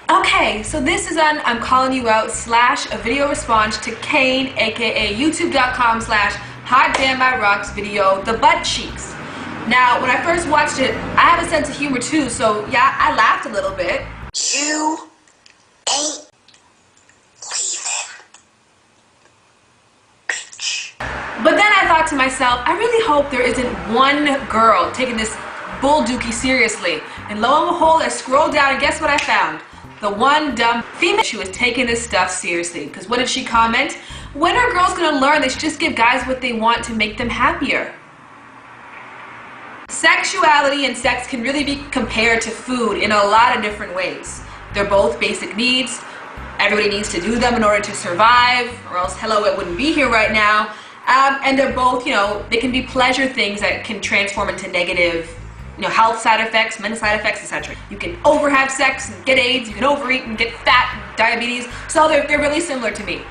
Okay, so this is on I'm Calling You Out / a video response to Kane, aka youtube.com / Hot Damn My Rocks video, The Butt Cheeks. Now, when I first watched it, I have a sense of humor too, so yeah, I laughed a little bit. You ain't leaving, bitch. But then I thought to myself, I really hope there isn't one girl taking this bull dookie seriously. And lo and behold, I scrolled down and guess what I found? The one dumb female. She was taking this stuff seriously. Because what did she comment? When are girls gonna learn they should just give guys what they want to make them happier? Sexuality and sex can really be compared to food in a lot of different ways. They're both basic needs. Everybody needs to do them in order to survive, or else, hello, it wouldn't be here right now. And they're both, they can be pleasure things that can transform into negative, health side effects, mental side effects, etc. You can have sex and get AIDS, you can overeat and get fat, and diabetes, so they're really similar to me.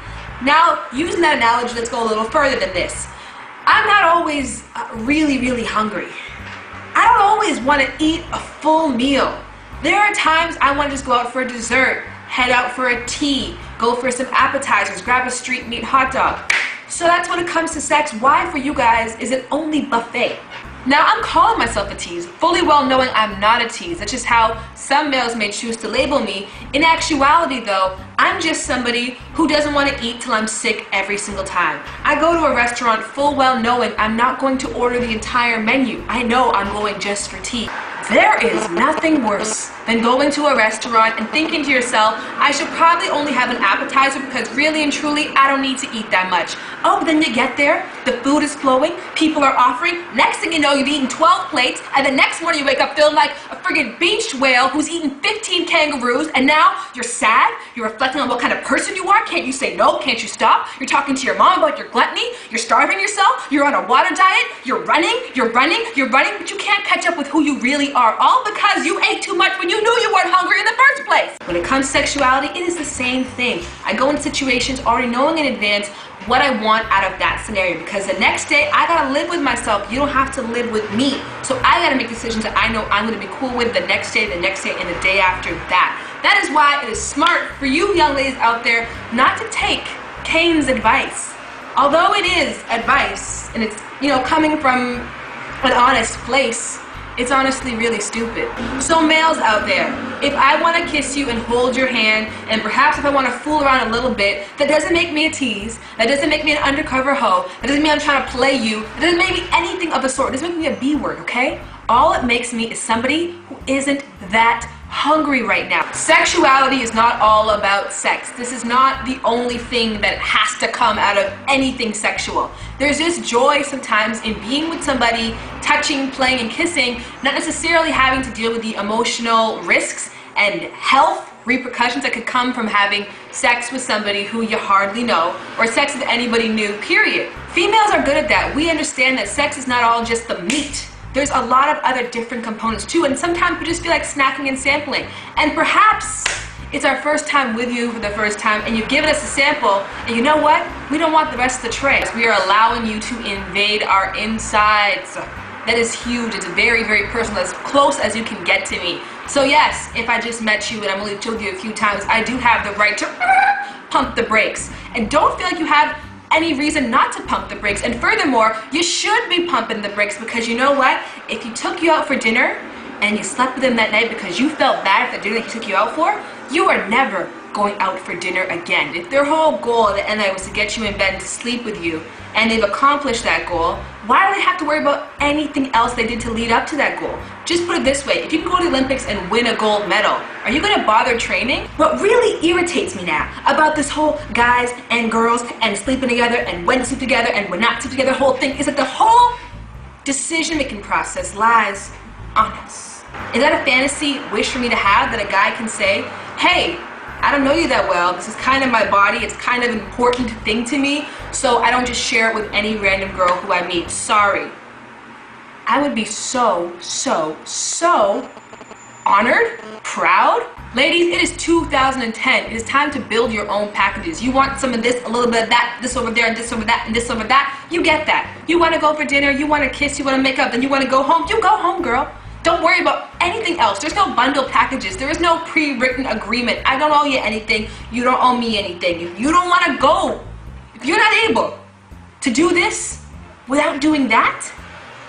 Now, using that analogy, let's go a little further than this. I'm not always really hungry. I don't always want to eat a full meal. There are times I want to just go out for a dessert, head out for a tea, go for some appetizers, grab a street meat hot dog. So that's when it comes to sex. Why for you guys is it only buffet? Now, I'm calling myself a tease, fully well knowing I'm not a tease. That's just how some males may choose to label me. In actuality, though, I'm just somebody who doesn't want to eat till I'm sick every single time. I go to a restaurant full well knowing I'm not going to order the entire menu. I know I'm going just for tea. There is nothing worse than going to a restaurant and thinking to yourself, I should probably only have an appetizer because really and truly, I don't need to eat that much. Oh, but then you get there, the food is flowing, people are offering, next thing you know, you've eaten 12 plates, and the next morning you wake up feeling like a friggin' beached whale who's eaten 15 kangaroos, and now you're sad, you're reflecting on what kind of person you are, can't you say no, can't you stop? You're talking to your mom about your gluttony, you're starving yourself, you're on a water diet, you're running, but you can't catch up with who you really are, all because you ate too much when you knew you weren't hungry in the first place. When it comes to sexuality, it is the same thing. I go into situations already knowing in advance what I want out of that scenario, because the next day I gotta live with myself. You don't have to live with me. So I gotta make decisions that I know I'm gonna be cool with the next day, and the day after that. That is why it is smart for you young ladies out there not to take Kane's advice. Although it is advice, and it's, coming from an honest place, it's honestly really stupid. So males out there, if I want to kiss you and hold your hand, and perhaps if I want to fool around a little bit, that doesn't make me a tease, that doesn't make me an undercover hoe, that doesn't mean I'm trying to play you, that doesn't make me anything of the sort, it doesn't make me a B word, okay? All it makes me is somebody who isn't that hungry right now. Sexuality is not all about sex. This is not the only thing that has to come out of anything sexual. There's just joy sometimes in being with somebody, touching, playing, and kissing, not necessarily having to deal with the emotional risks and health repercussions that could come from having sex with somebody who you hardly know, or sex with anybody new, period. Females are good at that. We understand that sex is not all just the meat. There's a lot of other different components too, and sometimes we just feel like snacking and sampling. And perhaps it's our first time with you for the first time, and you've given us a sample, and you know what? We don't want the rest of the tray. We are allowing you to invade our insides. That is huge. It's very personal, as close as you can get to me. So yes, if I just met you and I'm only chilled with you a few times, I do have the right to pump the brakes. And don't feel like you have any reason not to pump the brakes. And furthermore, you should be pumping the brakes, because you know what? If he took you out for dinner and you slept with him that night because you felt bad for the dinner that he took you out for, you are never going out for dinner again. If their whole goal at the end of the night was to get you in bed and to sleep with you, and they've accomplished that goal, why do they have to worry about anything else they did to lead up to that goal? Just put it this way, if you can go to the Olympics and win a gold medal, are you gonna bother training? What really irritates me now about this whole guys and girls and sleeping together and when to sleep together and when not to sleep together whole thing is that the whole decision-making process lies on us. Is that a fantasy wish for me to have, that a guy can say, hey, I don't know you that well, this is kind of my body, it's kind of an important thing to me, so I don't just share it with any random girl who I meet. Sorry. I would be so honored, proud. Ladies, it is 2010. It is time to build your own packages. You want some of this, a little bit of that, this over there, and this over that, and this over that. You get that. You want to go for dinner, you want to kiss, you want to make up, then you want to go home. You go home, girl. Don't worry about anything else. There's no bundle packages. There is no pre-written agreement. I don't owe you anything. You don't owe me anything. If you don't want to go, if you're not able to do this without doing that,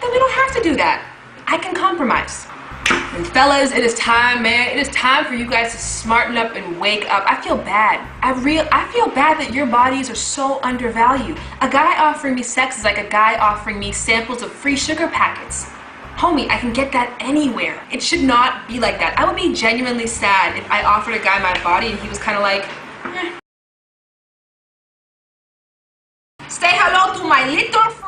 then we don't have to do that. I can compromise. And fellas, it is time, man. It is time for you guys to smarten up and wake up. I feel bad. I feel bad that your bodies are so undervalued. A guy offering me sex is like a guy offering me samples of free sugar packets. Homie, I can get that anywhere. It should not be like that. I would be genuinely sad if I offered a guy my body and he was kind of like, eh. Say hello to my little friend.